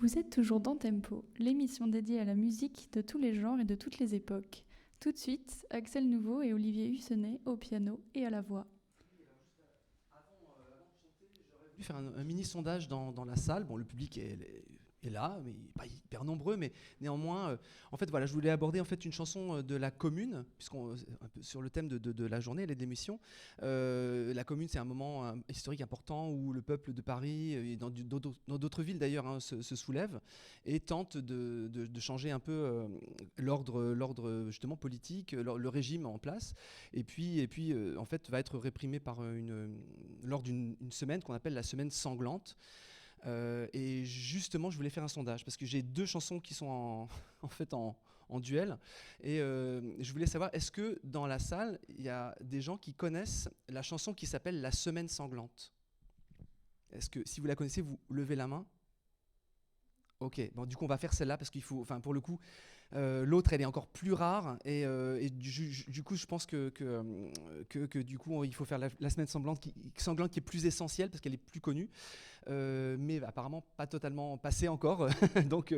Vous êtes toujours dans Tempo, l'émission dédiée à la musique de tous les genres et de toutes les époques. Tout de suite, Axel Nouveau et Olivier Hussenet au piano et à la voix. Je vais faire un mini sondage dans la salle. Bon, le public est là, mais pas hyper nombreux, mais néanmoins, en fait, voilà, je voulais aborder en fait une chanson de la Commune, puisqu'on un peu sur le thème de la journée et de l'émission. La Commune, c'est un moment historique important où le peuple de Paris et dans d'autres villes d'ailleurs se soulève et tente de changer un peu l'ordre justement politique, le régime en place, et puis en fait va être réprimé par lors d'une semaine qu'on appelle la semaine sanglante. Et justement, je voulais faire un sondage parce que j'ai deux chansons qui sont en fait en duel. Et je voulais savoir, est-ce que dans la salle, il y a des gens qui connaissent la chanson qui s'appelle La Semaine sanglante? Est-ce que, si vous la connaissez, vous levez la main? Ok, bon, du coup, on va faire celle-là parce qu'il faut, enfin, pour le coup, l'autre, elle est encore plus rare et du coup, je pense que du coup, il faut faire la semaine sanglante qui est plus essentielle parce qu'elle est plus connue, mais apparemment pas totalement passée encore. Donc,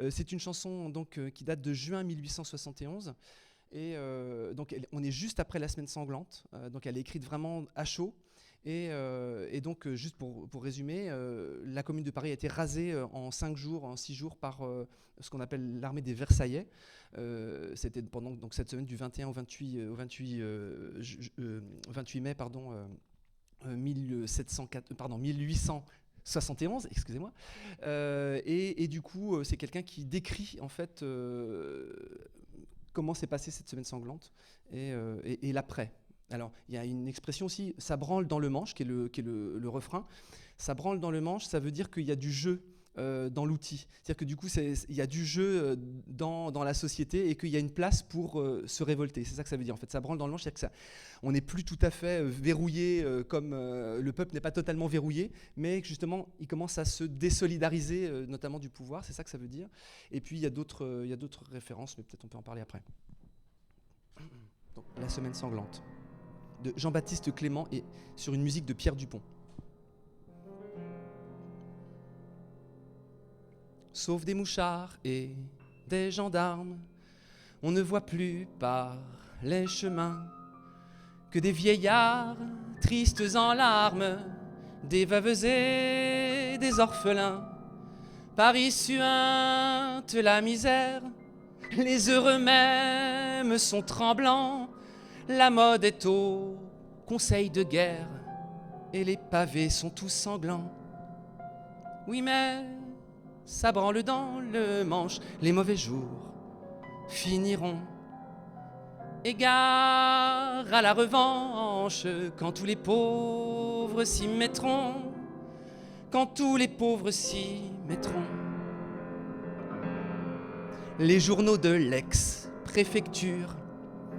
c'est une chanson donc qui date de juin 1871. Et donc, on est juste après la semaine sanglante. Donc, elle est écrite vraiment à chaud. Et donc, juste pour résumer, la commune de Paris a été rasée en 5 jours, en 6 jours par ce qu'on appelle l'armée des Versaillais. C'était pendant donc, cette semaine du 21 au 28 mai, 1871, excusez-moi. Et du coup, c'est quelqu'un qui décrit en fait comment s'est passée cette semaine sanglante et l'après. Alors, il y a une expression aussi, ça branle dans le manche, qui est le refrain. Ça branle dans le manche, ça veut dire qu'il y a du jeu dans l'outil. C'est-à-dire que du coup, il y a du jeu dans la société et qu'il y a une place pour se révolter. C'est ça que ça veut dire. En fait, ça branle dans le manche, c'est-à-dire que on n'est plus tout à fait verrouillé comme le peuple n'est pas totalement verrouillé, mais que justement, il commence à se désolidariser, notamment du pouvoir. C'est ça que ça veut dire. Et puis, il y a d'autres références, mais peut-être on peut en parler après. Donc, La Semaine sanglante de Jean-Baptiste Clément et sur une musique de Pierre Dupont. Sauf des mouchards et des gendarmes, on ne voit plus par les chemins que des vieillards tristes en larmes, des veuves et des orphelins. Paris suinte la misère, les heureux même sont tremblants. La mode est au conseil de guerre et les pavés sont tous sanglants. Oui, mais ça branle dans le manche, les mauvais jours finiront. Égard à la revanche, quand tous les pauvres s'y mettront. Quand tous les pauvres s'y mettront. Les journaux de l'ex-préfecture,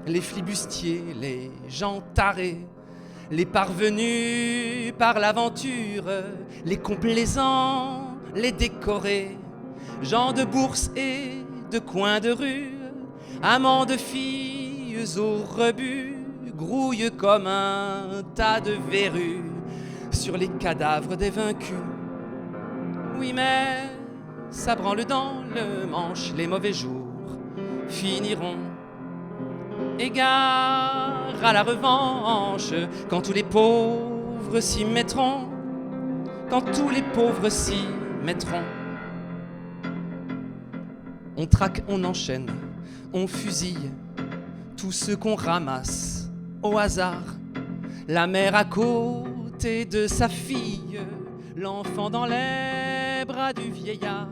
les flibustiers, les gens tarés, les parvenus par l'aventure, les complaisants, les décorés, gens de bourse et de coins de rue, amants de filles au rebut, grouillent comme un tas de verrues sur les cadavres des vaincus. Oui, mais ça branle dans le manche, les mauvais jours finiront. Égard à la revanche, quand tous les pauvres s'y mettront. Quand tous les pauvres s'y mettront. On traque, on enchaîne, on fusille tous ceux qu'on ramasse au hasard. La mère à côté de sa fille, l'enfant dans les bras du vieillard.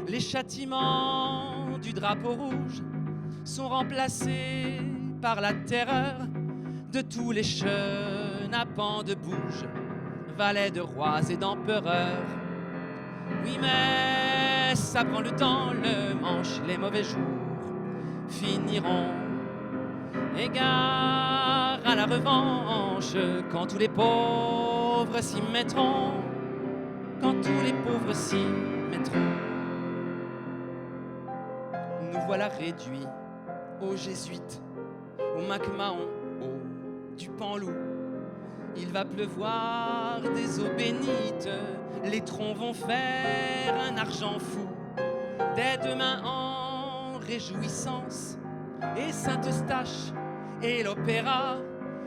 Les châtiments du drapeau rouge sont remplacés par la terreur de tous les chenapans de bouge, valets de rois et d'empereurs. Oui, mais ça prend le temps, le manche, les mauvais jours finiront. Égard à la revanche, quand tous les pauvres s'y mettront. Quand tous les pauvres s'y mettront. Nous voilà réduits aux jésuites, au MacMahon, au Dupanloup, Il va pleuvoir des eaux bénites, les troncs vont faire un argent fou. Dès demain en réjouissance, et Saint-Eustache et l'opéra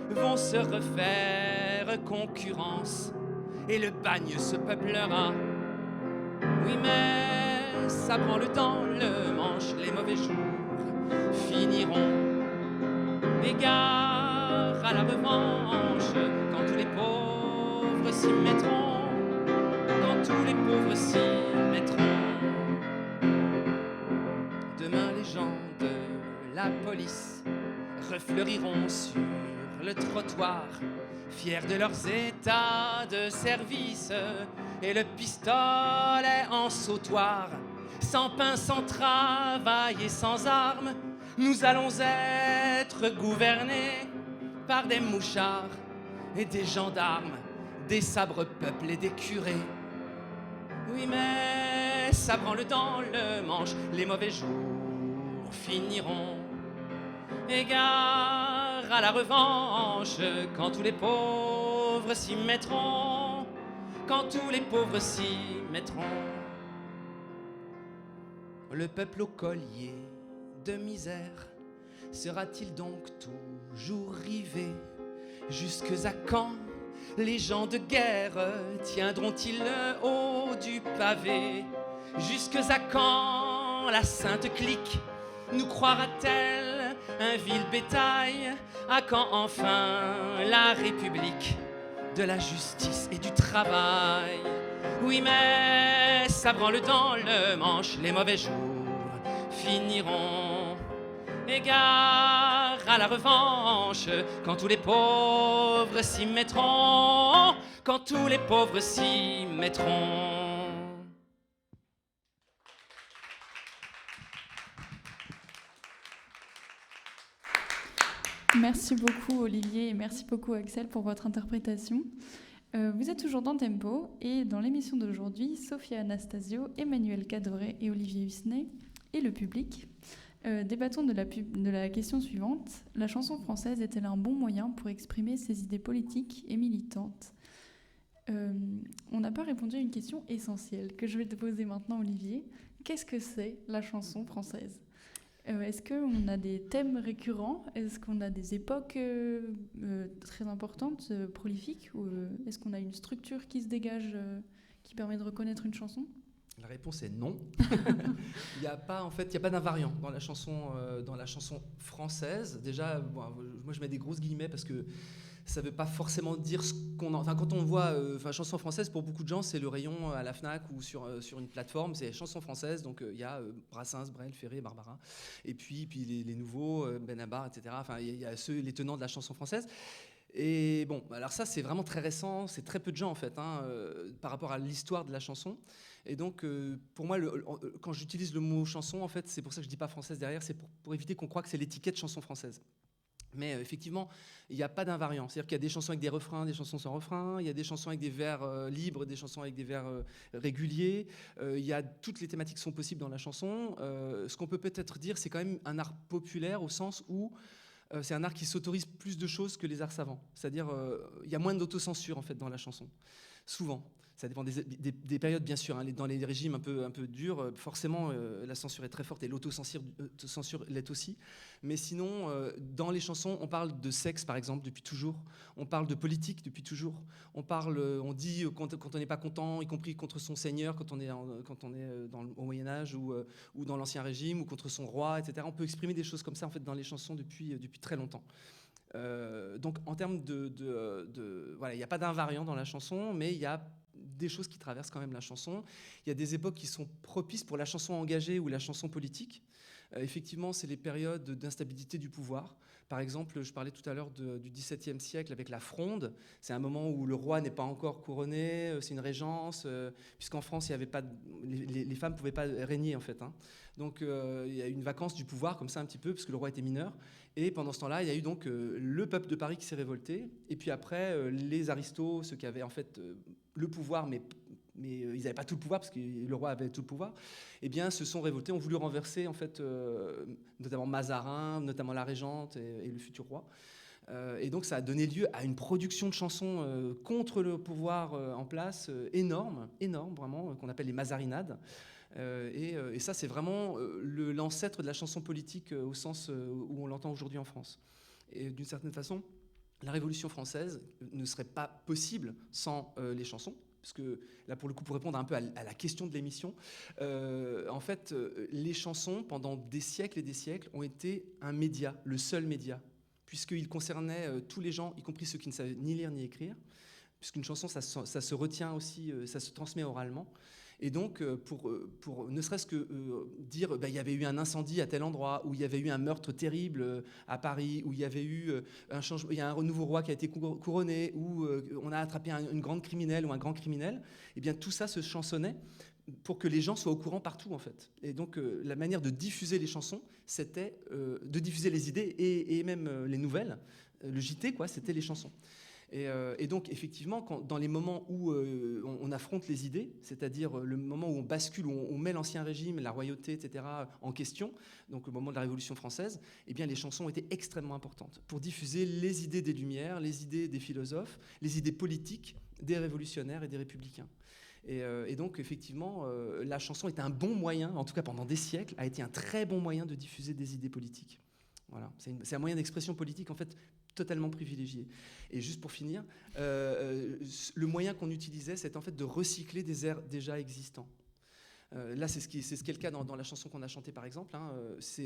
vont se refaire concurrence, et le bagne se peuplera. Oui, mais ça branle dans le manche, les mauvais jours finiront. Égard à la revanche, quand tous les pauvres s'y mettront, quand tous les pauvres s'y mettront. Demain les gens de la police refleuriront sur le trottoir, fiers de leurs états de service, et le pistolet en sautoir. Sans pain, sans travail et sans armes, nous allons être gouvernés par des mouchards et des gendarmes, des sabres-peuples et des curés. Oui, mais ça branle dans le manche, les mauvais jours finiront. Égard à la revanche, quand tous les pauvres s'y mettront, quand tous les pauvres s'y mettront. Le peuple au collier de misère sera-t-il donc toujours rivé? Jusque à quand les gens de guerre tiendront-ils le haut du pavé? Jusque à quand la sainte clique nous croira-t-elle un vil bétail? À quand enfin la République de la justice et du travail? Oui, mais ça branle dans le manche, les mauvais jours finiront. Égard à la revanche, quand tous les pauvres s'y mettront, quand tous les pauvres s'y mettront. Merci beaucoup Olivier et merci beaucoup Axel pour votre interprétation. Vous êtes toujours dans Tempo et dans l'émission d'aujourd'hui, Sophia Anastasio, Emmanuel Cadoré et Olivier Hussenet et le public débattons de la question suivante. La chanson française est-elle un bon moyen pour exprimer ses idées politiques et militantes? On n'a pas répondu à une question essentielle que je vais te poser maintenant Olivier. Qu'est-ce que c'est la chanson française? Est-ce qu'on a des thèmes récurrents? Est-ce qu'on a des époques très importantes, prolifiques? Ou est-ce qu'on a une structure qui se dégage, qui permet de reconnaître une chanson? La réponse est non. Il n'y a pas d'invariant dans la chanson française. Déjà, bon, moi je mets des grosses guillemets parce que ça ne veut pas forcément dire ce qu'on... Enfin, quand on voit chanson française, pour beaucoup de gens, c'est le rayon à la Fnac ou sur une plateforme, c'est chanson française. Donc il y a Brassens, Brel, Ferré, Barbara. Et puis les nouveaux, Benabar, etc. Enfin, il y a les tenants de la chanson française. Et bon, alors ça, c'est vraiment très récent. C'est très peu de gens, en fait, par rapport à l'histoire de la chanson. Et donc, pour moi, quand j'utilise le mot chanson, en fait, c'est pour ça que je ne dis pas française derrière, c'est pour éviter qu'on croie que c'est l'étiquette chanson française. Mais effectivement, il n'y a pas d'invariant. C'est-à-dire qu'il y a des chansons avec des refrains, des chansons sans refrain, il y a des chansons avec des vers libres, des chansons avec des vers réguliers. Il y a toutes les thématiques sont possibles dans la chanson. Ce qu'on peut peut-être dire, c'est quand même un art populaire au sens où c'est un art qui s'autorise plus de choses que les arts savants. C'est-à-dire il y a moins d'autocensure en fait dans la chanson, souvent. Ça dépend des périodes, bien sûr. Dans les régimes un peu durs, forcément, la censure est très forte et l'autocensure l'est aussi. Mais sinon, dans les chansons, on parle de sexe, par exemple, depuis toujours. On parle de politique depuis toujours. On dit quand on n'est pas content, y compris contre son seigneur, quand on est au Moyen-Âge ou dans l'Ancien Régime, ou contre son roi, etc. On peut exprimer des choses comme ça, en fait, dans les chansons depuis très longtemps. Donc, en termes voilà, il n'y a pas d'invariant dans la chanson, mais il y a des choses qui traversent quand même la chanson. Il y a des époques qui sont propices pour la chanson engagée ou la chanson politique. Effectivement, c'est les périodes d'instabilité du pouvoir. Par exemple, je parlais tout à l'heure du XVIIe siècle avec la Fronde. C'est un moment où le roi n'est pas encore couronné, c'est une régence, puisqu'en France, il y avait pas les femmes ne pouvaient pas régner, en fait. Donc, il y a eu une vacance du pouvoir, comme ça, un petit peu, parce que le roi était mineur. Et pendant ce temps-là, il y a eu donc le peuple de Paris qui s'est révolté. Et puis après, les aristos, ceux qui avaient en fait le pouvoir, mais ils n'avaient pas tout le pouvoir, parce que le roi avait tout le pouvoir, eh bien, se sont révoltés, ont voulu renverser, en fait, notamment Mazarin, notamment la régente et le futur roi. Et donc ça a donné lieu à une production de chansons contre le pouvoir en place, énorme, vraiment, qu'on appelle les mazarinades. Et ça, c'est vraiment l'ancêtre de la chanson politique au sens où on l'entend aujourd'hui en France. Et d'une certaine façon, la Révolution française ne serait pas possible sans les chansons, parce que là, pour le coup, pour répondre un peu à la question de l'émission, en fait, les chansons, pendant des siècles et des siècles, ont été un média, le seul média, puisqu'ils concernaient tous les gens, y compris ceux qui ne savaient ni lire ni écrire, puisqu'une chanson, ça se retient aussi, ça se transmet oralement. Et donc, pour ne serait-ce que dire il y avait eu un incendie à tel endroit, ou il y avait eu un meurtre terrible à Paris, où il y avait eu il y a un nouveau roi qui a été couronné, ou on a attrapé une grande criminelle ou un grand criminel, et bien tout ça se chansonnait pour que les gens soient au courant partout, en fait. Et donc, la manière de diffuser les chansons, c'était de diffuser les idées et même les nouvelles. Le JT, quoi, c'était les chansons. Et donc, effectivement, dans les moments où on affronte les idées, c'est-à-dire le moment où on bascule, où on met l'ancien régime, la royauté, etc., en question, donc au moment de la Révolution française, eh bien, les chansons étaient extrêmement importantes pour diffuser les idées des Lumières, les idées des philosophes, les idées politiques des révolutionnaires et des républicains. Et donc, effectivement, la chanson est un bon moyen, en tout cas pendant des siècles, a été un très bon moyen de diffuser des idées politiques. Voilà. C'est un moyen d'expression politique, en fait, totalement privilégié. Et juste pour finir, le moyen qu'on utilisait, c'est en fait de recycler des airs déjà existants. Là, c'est ce qui est le cas dans la chanson qu'on a chantée, par exemple. Hein,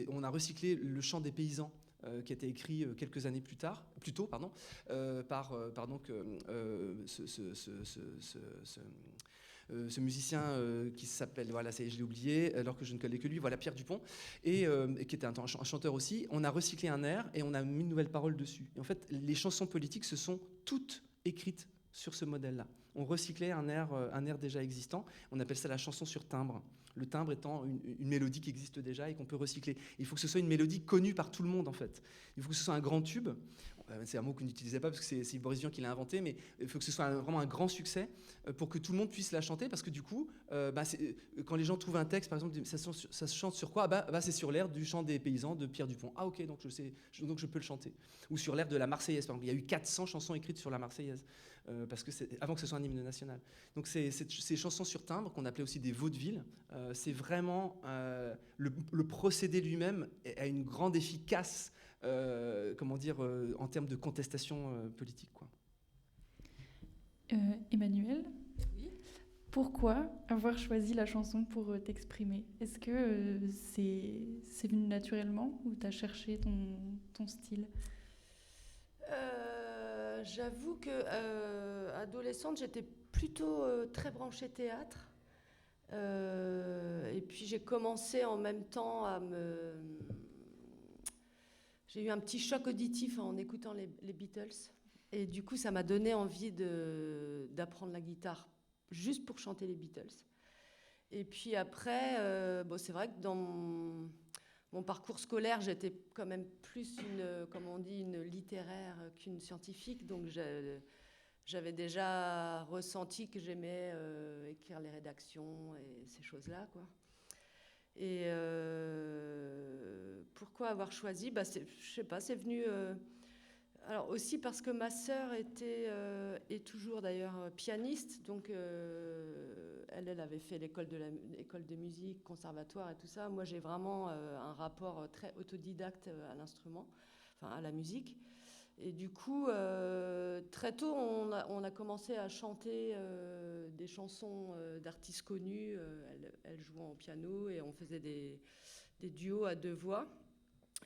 on a recyclé le chant des paysans qui a été écrit quelques années plus tôt, par ce musicien qui s'appelle, voilà, je l'ai oublié, alors que je ne connais que lui, voilà, Pierre Dupont, et qui était un chanteur aussi. On a recyclé un air et on a mis une nouvelle parole dessus. Et en fait, les chansons politiques se sont toutes écrites sur ce modèle-là. On recyclait un air déjà existant. On appelle ça la chanson sur timbre. Le timbre étant une mélodie qui existe déjà et qu'on peut recycler. Il faut que ce soit une mélodie connue par tout le monde, en fait. Il faut que ce soit un grand tube. C'est un mot qu'on n'utilisait pas parce que c'est Boris Vian qui l'a inventé, mais il faut que ce soit vraiment un grand succès pour que tout le monde puisse la chanter, parce que du coup, quand les gens trouvent un texte, par exemple, ça se chante sur quoi ? C'est sur l'air du chant des paysans de Pierre Dupont. Ah ok, donc je peux le chanter. Ou sur l'air de la Marseillaise, par exemple. Il y a eu 400 chansons écrites sur la Marseillaise, parce que avant que ce soit un hymne national. Donc ces chansons sur timbre, qu'on appelait aussi des vaudevilles, c'est vraiment le procédé lui-même a une grande efficace en termes de contestation politique, quoi. Emmanuel, Oui. pourquoi avoir choisi la chanson pour t'exprimer ? Est-ce que c'est venu naturellement ou t'as cherché ton style ? J'avoue que adolescente, j'étais plutôt très branchée théâtre. Et puis j'ai commencé en même temps J'ai eu un petit choc auditif en écoutant les Beatles. Et du coup, ça m'a donné envie d'apprendre la guitare juste pour chanter les Beatles. Et puis après, c'est vrai que dans mon parcours scolaire, j'étais quand même plus une littéraire qu'une scientifique. Donc j'avais déjà ressenti que j'aimais écrire les rédactions et ces choses-là, quoi. Et pourquoi avoir choisi ? Je sais pas, c'est venu... alors aussi parce que ma sœur est toujours d'ailleurs pianiste, donc elle avait fait l'école de musique, conservatoire et tout ça. Moi, j'ai vraiment un rapport très autodidacte à l'instrument, enfin à la musique. Et du coup, très tôt, on a commencé à chanter des chansons d'artistes connus. Elle jouait au piano et on faisait des duos à deux voix.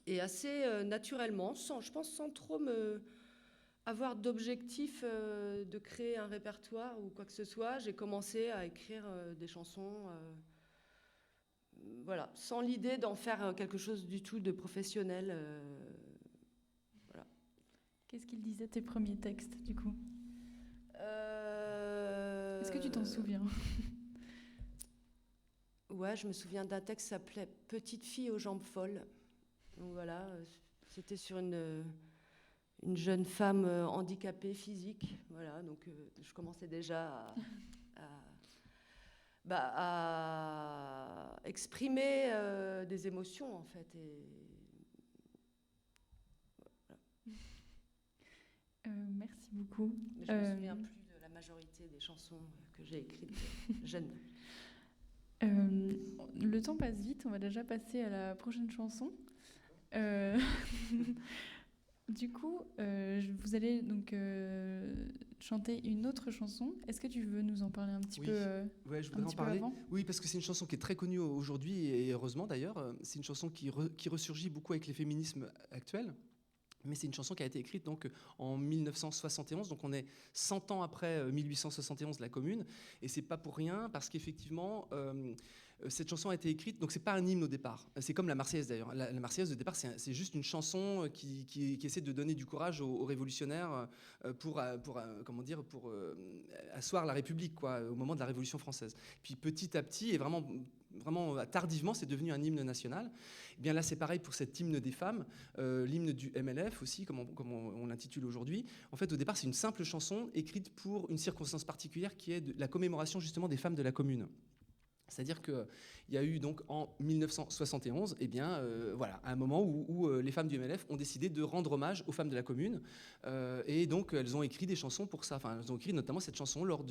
Et assez naturellement, je pense sans trop avoir d'objectif de créer un répertoire ou quoi que ce soit, j'ai commencé à écrire des chansons, voilà, sans l'idée d'en faire quelque chose du tout de professionnel. Voilà. Qu'est-ce qu'ils disaient tes premiers textes, du coup ? Est-ce que tu t'en souviens ? Ouais, je me souviens d'un texte qui s'appelait « Petite fille aux jambes folles ». Donc voilà, c'était sur une jeune femme handicapée physique. Voilà, donc je commençais déjà à exprimer des émotions, en fait. Et... Voilà. Merci beaucoup. Mais je ne me souviens plus de la majorité des chansons que j'ai écrites jeune. Le temps passe vite, on va déjà passer à la prochaine chanson. Du coup, vous allez donc chanter une autre chanson. Est-ce que tu veux nous en parler un petit peu Ouais, je voudrais en parler. avant ? Oui, parce que c'est une chanson qui est très connue aujourd'hui, et heureusement d'ailleurs. C'est une chanson qui ressurgit beaucoup avec les féminismes actuels. Mais c'est une chanson qui a été écrite donc en 1971, donc on est 100 ans après 1871, la Commune, et c'est pas pour rien, parce qu'effectivement, cette chanson a été écrite, donc c'est pas un hymne au départ, c'est comme la Marseillaise d'ailleurs. La Marseillaise au départ, c'est juste une chanson qui essaie de donner du courage aux révolutionnaires pour asseoir la République, quoi, au moment de la Révolution française. Puis petit à petit, et vraiment tardivement, c'est devenu un hymne national. Et bien là, c'est pareil pour cet hymne des femmes, l'hymne du MLF aussi, comme on l'intitule aujourd'hui. En fait, au départ, c'est une simple chanson écrite pour une circonstance particulière qui est de la commémoration justement des femmes de la Commune. C'est-à-dire qu'il y a eu donc en 1971, voilà, un moment où les femmes du MLF ont décidé de rendre hommage aux femmes de la Commune, et donc elles ont écrit des chansons pour ça. Enfin, elles ont écrit notamment cette chanson lors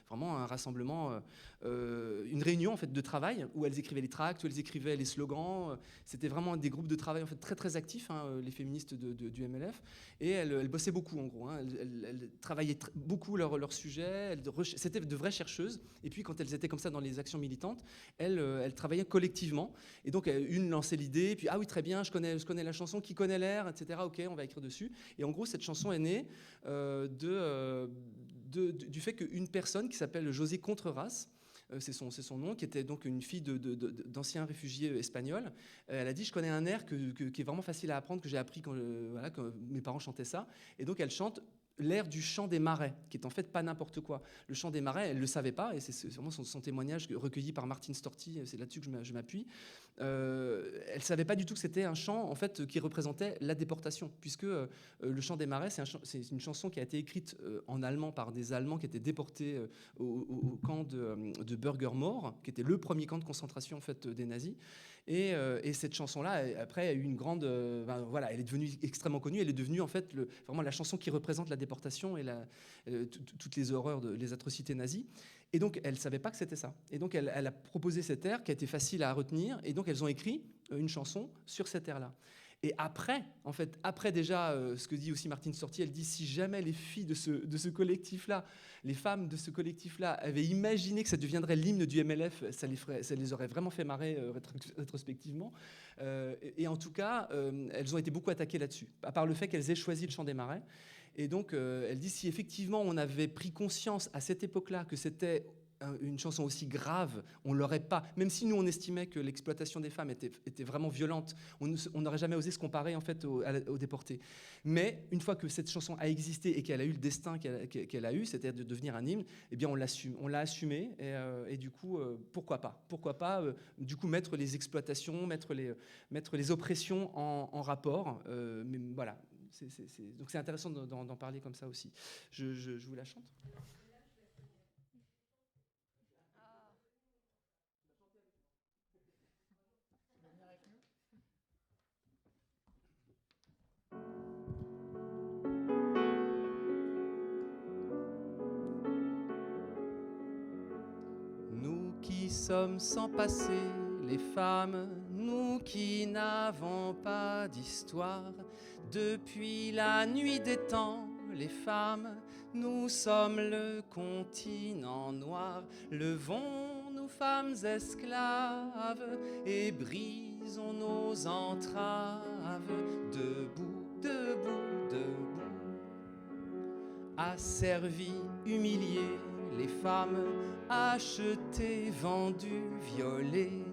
vraiment un rassemblement, une réunion en fait de travail où elles écrivaient les tracts, où elles écrivaient les slogans. C'était vraiment des groupes de travail en fait très très actifs, les féministes du MLF, et elles bossaient beaucoup en gros. Elles travaillaient beaucoup leur sujet. C'était de vraies chercheuses. Et puis quand elles étaient comme ça dans les actions militantes, elles travaillaient collectivement. Et donc, une lançait l'idée, puis, ah oui, très bien, je connais la chanson, qui connaît l'air, etc. Ok, on va écrire dessus. Et en gros, cette chanson est née du fait qu'une personne qui s'appelle José Contreras, c'est son nom, qui était donc une fille d'anciens réfugiés espagnols. Elle a dit, je connais un air qui est vraiment facile à apprendre, que j'ai appris quand mes parents chantaient ça. Et donc, elle chante l'air du chant des marais, qui est en fait pas n'importe quoi. Le chant des marais, elle ne le savait pas, et c'est vraiment son témoignage recueilli par Martine Storti, c'est là-dessus que je m'appuie. Elle ne savait pas du tout que c'était un chant en fait, qui représentait la déportation, puisque le chant des marais, c'est une chanson qui a été écrite en allemand par des Allemands qui étaient déportés au camp de Bürgermoor, qui était le premier camp de concentration en fait, des nazis. Et cette chanson-là, après, a eu une grande... voilà, elle est devenue extrêmement connue. Elle est devenue en fait vraiment la chanson qui représente la déportation et toutes les horreurs, les atrocités nazies. Et donc, elle ne savait pas que c'était ça. Et donc, elle a proposé cet air qui a été facile à retenir. Et donc, elles ont écrit une chanson sur cet air-là. Et après déjà, ce que dit aussi Martine Storti, elle dit, si jamais les filles de ce collectif-là, les femmes de ce collectif-là avaient imaginé que ça deviendrait l'hymne du MLF, ça les aurait vraiment fait marrer rétrospectivement. Et en tout cas, elles ont été beaucoup attaquées là-dessus, à part le fait qu'elles aient choisi le chant des marais. Et donc, elle dit, si effectivement on avait pris conscience à cette époque-là que c'était une chanson aussi grave, on l'aurait pas, même si nous on estimait que l'exploitation des femmes était vraiment violente, on n'aurait jamais osé se comparer en fait aux déportés. Mais une fois que cette chanson a existé et qu'elle a eu le destin qu'elle a eu, c'est-à-dire de devenir un hymne, eh bien on l'a assumé, et du coup pourquoi pas du coup mettre les exploitations, mettre les oppressions en rapport, mais voilà. Donc c'est intéressant d'en parler comme ça aussi. Je vous la chante. Nous qui sommes sans passé, les femmes, nous qui n'avons pas d'histoire, depuis la nuit des temps, les femmes, nous sommes le continent noir. Levons nous femmes esclaves et brisons nos entraves. Debout, debout, debout. Asservies, humiliées, les femmes achetées, vendues, violées.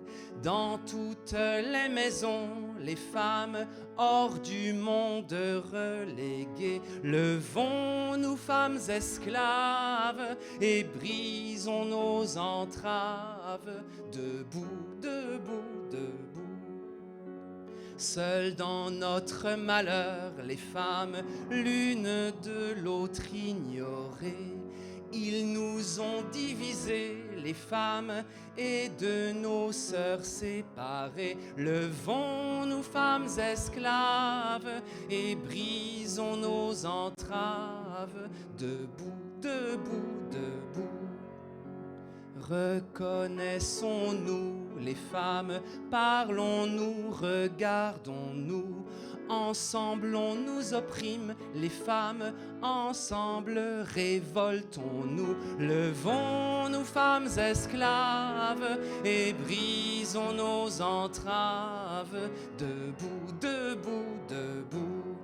Dans toutes les maisons, les femmes hors du monde reléguées. Levons-nous femmes esclaves et brisons nos entraves. Debout, debout, debout. Seules dans notre malheur, les femmes, l'une de l'autre ignorées. Ils nous ont divisés, les femmes, et de nos sœurs séparées. Levons nous femmes esclaves et brisons nos entraves. Debout, debout, debout. Reconnaissons-nous les femmes, parlons-nous, regardons-nous. Ensemble on nous opprime, les femmes, ensemble révoltons-nous. Levons-nous femmes esclaves et brisons nos entraves. Debout, debout, debout.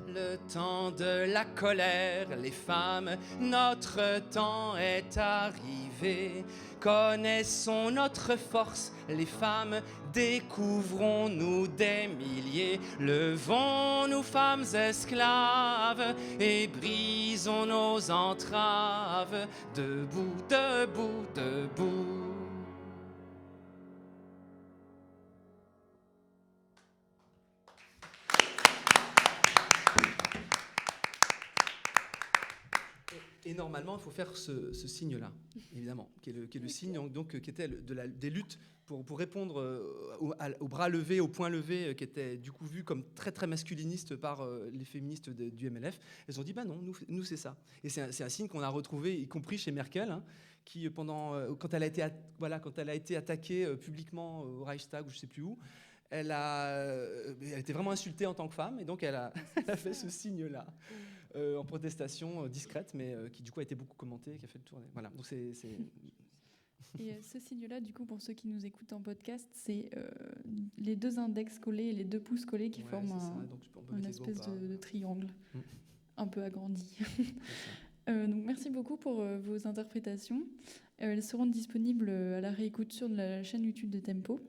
Le temps de la colère, les femmes, notre temps est arrivé. Connaissons notre force, les femmes, découvrons-nous des milliers. Levons-nous femmes esclaves et brisons nos entraves. Debout, debout, debout. Et normalement, il faut faire ce signe-là, évidemment, qui est le signe donc, qui était des luttes pour répondre au bras levé, au poing levé, qui était du coup vu comme très très masculiniste par les féministes du MLF. Elles ont dit, bah non, nous c'est ça. Et c'est un signe qu'on a retrouvé, y compris chez Merkel, hein, qui quand elle a été attaquée publiquement au Reichstag ou je ne sais plus où, elle était vraiment insultée en tant que femme, et donc elle a fait ce signe-là. En protestation discrète, mais qui du coup a été beaucoup commentée, qui a fait le tour. Voilà, donc c'est... Et ce signe-là, du coup, pour ceux qui nous écoutent en podcast, c'est les deux index collés et les deux pouces collés qui forment une espèce de triangle, un peu agrandi. Donc, merci beaucoup pour vos interprétations. Elles seront disponibles à la réécoute sur la chaîne YouTube de Tempo.